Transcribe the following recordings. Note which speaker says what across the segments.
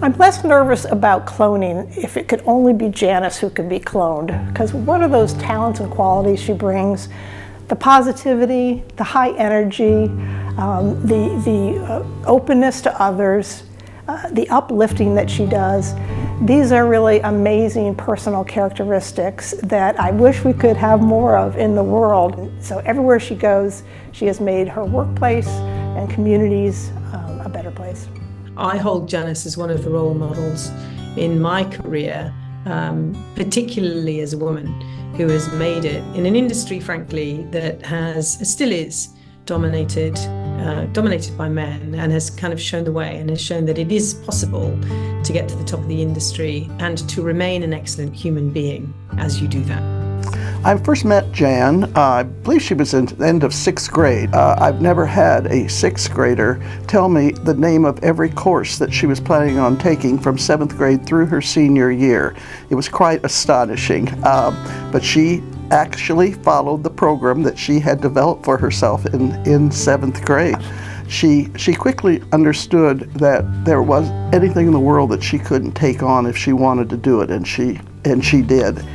Speaker 1: I'm less nervous about cloning if it could only be Janis who could be cloned, because what are those talents and qualities she brings? The positivity, the high energy, the openness to others, the uplifting that she does. These are really amazing personal characteristics that I wish we could have more of in the world. So everywhere she goes, she has made her workplace and communities a better place.
Speaker 2: I hold Janis as one of the role models in my career, particularly as a woman who has made it in an industry, frankly, that still is dominated by men, and has kind of shown the way and has shown that it is possible to get to the top of the industry and to remain an excellent human being as you do that.
Speaker 3: I first met Jan, I believe she was in the end of 6th grade. I've never had a 6th grader tell me the name of every course that she was planning on taking from 7th grade through her senior year. It was quite astonishing, but she actually followed the program that she had developed for herself in 7th grade. She quickly understood that there was anything in the world that she couldn't take on if she wanted to do it, and she did.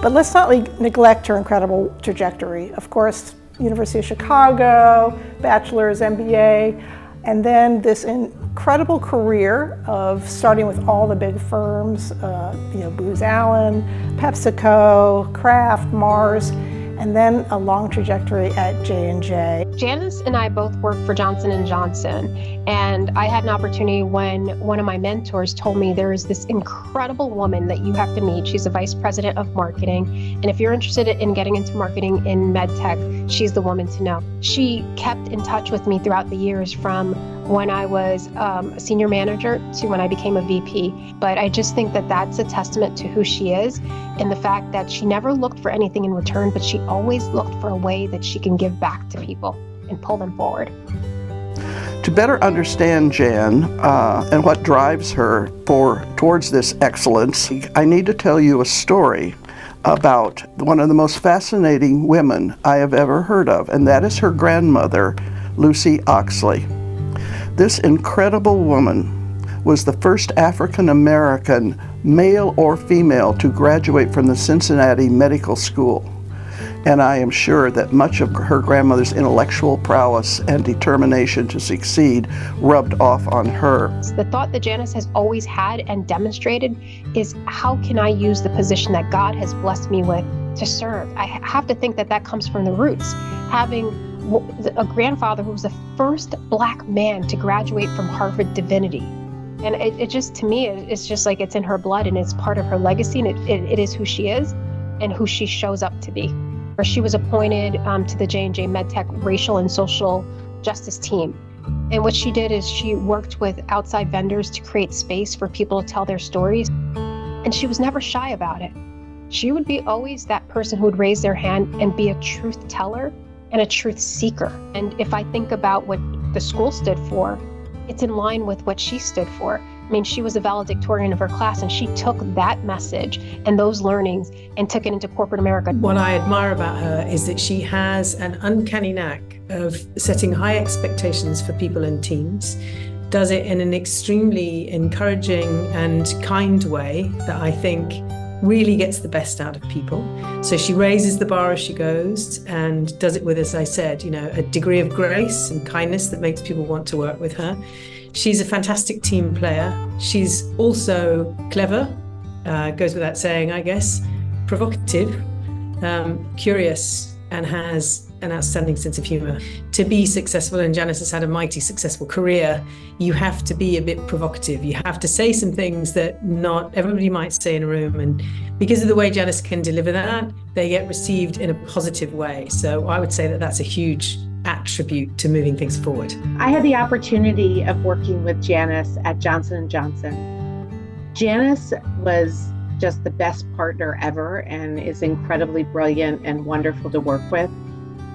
Speaker 1: But let's not neglect her incredible trajectory. Of course, University of Chicago, bachelor's, MBA, and then this incredible career of starting with all the big firms, Booz Allen, PepsiCo, Kraft, Mars, and then a long trajectory at J&J.
Speaker 4: Janis and I both worked for Johnson & Johnson, and I had an opportunity when one of my mentors told me there is this incredible woman that you have to meet. She's the vice president of marketing, and if you're interested in getting into marketing in medtech, she's the woman to know. She kept in touch with me throughout the years from when I was a senior manager to when I became a VP. But I just think that that's a testament to who she is, and the fact that she never looked for anything in return, but she always looked for a way that she can give back to people and pull them forward.
Speaker 3: To better understand Jan and what drives her towards this excellence, I need to tell you a story about one of the most fascinating women I have ever heard of, and that is her grandmother, Lucy Oxley. This incredible woman was the first African American, male or female, to graduate from the Cincinnati Medical School. And I am sure that much of her grandmother's intellectual prowess and determination to succeed rubbed off on her.
Speaker 4: The thought that Janis has always had and demonstrated is, how can I use the position that God has blessed me with to serve? I have to think that that comes from the roots. Having a grandfather who was the first Black man to graduate from Harvard Divinity. And it just, to me, it's just like it's in her blood, and it's part of her legacy, and it is who she is and who she shows up to be. She was appointed to the J&J MedTech Racial and Social Justice team. And what she did is she worked with outside vendors to create space for people to tell their stories. And she was never shy about it. She would be always that person who would raise their hand and be a truth teller and a truth seeker. And if I think about what the school stood for, it's in line with what she stood for. I mean, she was a valedictorian of her class, and she took that message and those learnings and took it into corporate America.
Speaker 2: What I admire about her is that she has an uncanny knack of setting high expectations for people and teams, does it in an extremely encouraging and kind way that I think really gets the best out of people. So she raises the bar as she goes and does it with, as I said, a degree of grace and kindness that makes people want to work with her. She's a fantastic team player. She's also clever, goes without saying, I guess, provocative, curious, and has an outstanding sense of humor. To be successful, and Janis has had a mighty successful career, you have to be a bit provocative. You have to say some things that not everybody might say in a room. And because of the way Janis can deliver that, they get received in a positive way. So I would say that that's a huge attribute to moving things forward.
Speaker 5: I had the opportunity of working with Janis at Johnson & Johnson. Janis was just the best partner ever and is incredibly brilliant and wonderful to work with.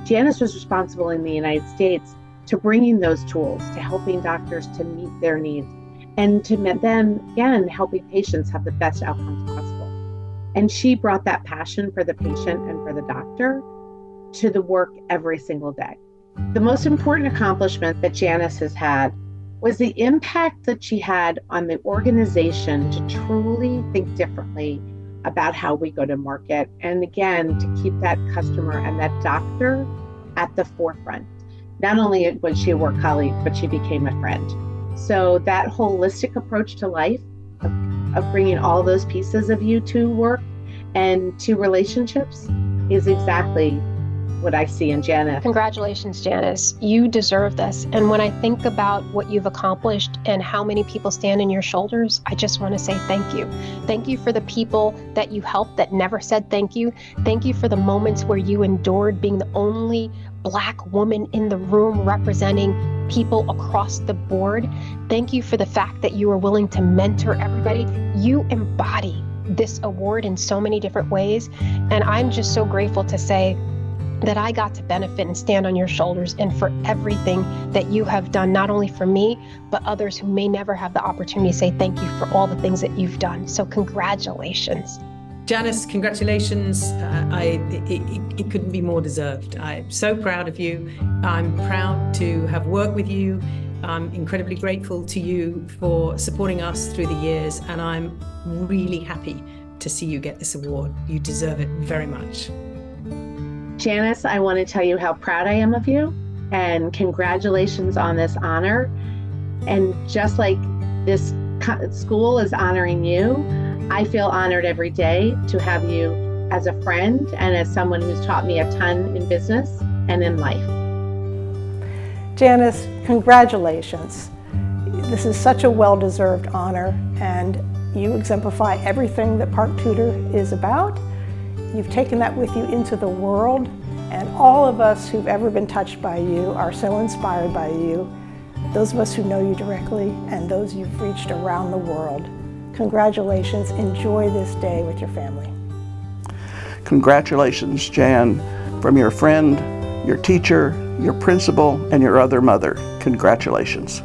Speaker 5: Janis was responsible in the United States to bringing those tools, to helping doctors to meet their needs, and to then, again, helping patients have the best outcomes possible. And she brought that passion for the patient and for the doctor to the work every single day. The most important accomplishment that Janis has had was the impact that she had on the organization to truly think differently about how we go to market. And again, to keep that customer and that doctor at the forefront. Not only was she a work colleague, but she became a friend. So that holistic approach to life of bringing all those pieces of you to work and to relationships is exactly what I see in Janis.
Speaker 4: Congratulations, Janis. You deserve this. And when I think about what you've accomplished and how many people stand in your shoulders, I just want to say thank you. Thank you for the people that you helped that never said thank you. Thank you for the moments where you endured being the only Black woman in the room representing people across the board. Thank you for the fact that you were willing to mentor everybody. You embody this award in so many different ways. And I'm just so grateful to say that I got to benefit and stand on your shoulders, and for everything that you have done, not only for me, but others who may never have the opportunity to say thank you for all the things that you've done. So congratulations.
Speaker 2: Janis, congratulations. It couldn't be more deserved. I'm so proud of you. I'm proud to have worked with you. I'm incredibly grateful to you for supporting us through the years, and I'm really happy to see you get this award. You deserve it very much.
Speaker 5: Janis, I want to tell you how proud I am of you, and congratulations on this honor. And just like this school is honoring you, I feel honored every day to have you as a friend and as someone who's taught me a ton in business and in life.
Speaker 1: Janis, congratulations. This is such a well-deserved honor, and you exemplify everything that Park Tudor is about. You've taken that with you into the world, and all of us who've ever been touched by you are so inspired by you, those of us who know you directly and those you've reached around the world. Congratulations. Enjoy this day with your family.
Speaker 3: Congratulations, Jan, from your friend, your teacher, your principal, and your other mother. Congratulations.